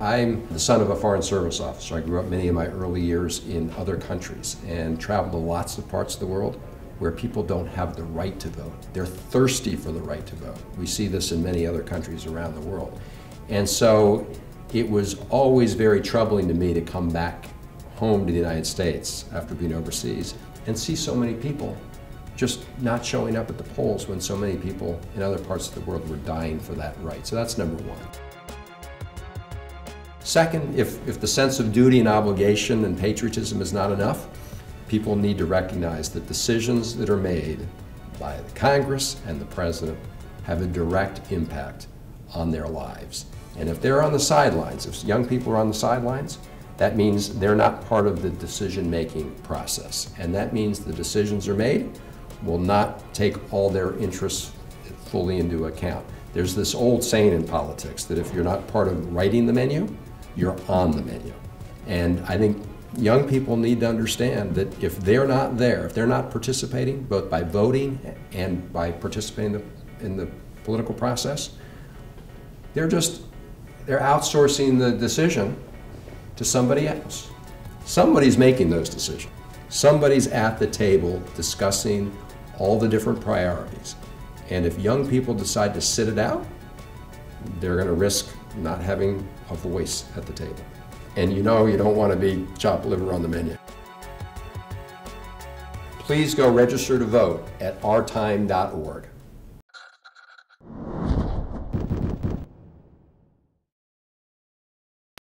I'm the son of a Foreign Service officer. I grew up many of my early years in other countries and traveled to lots of parts of the world where people don't have the right to vote. They're thirsty for the right to vote. We see this in many other countries around the world. And so it was always very troubling to me to come back home to the United States after being overseas and see so many people just not showing up at the polls when so many people in other parts of the world were dying for that right. So that's number one. Second, if the sense of duty and obligation and patriotism is not enough, people need to recognize that decisions that are made by the Congress and the President have a direct impact on their lives. And if they're on the sidelines, if young people are on the sidelines, that means they're not part of the decision-making process. And that means the decisions are made will not take all their interests fully into account. There's this old saying in politics that if you're not part of writing the menu, you're on the menu. And I think young people need to understand that if they're not there, if they're not participating, both by voting and by participating in the political process, they're outsourcing the decision to somebody else. Somebody's making those decisions. Somebody's at the table discussing all the different priorities. And if young people decide to sit it out, they're going to risk not having a voice at the table. And you know you don't want to be chopped liver on the menu. Please go register to vote at ourtime.org.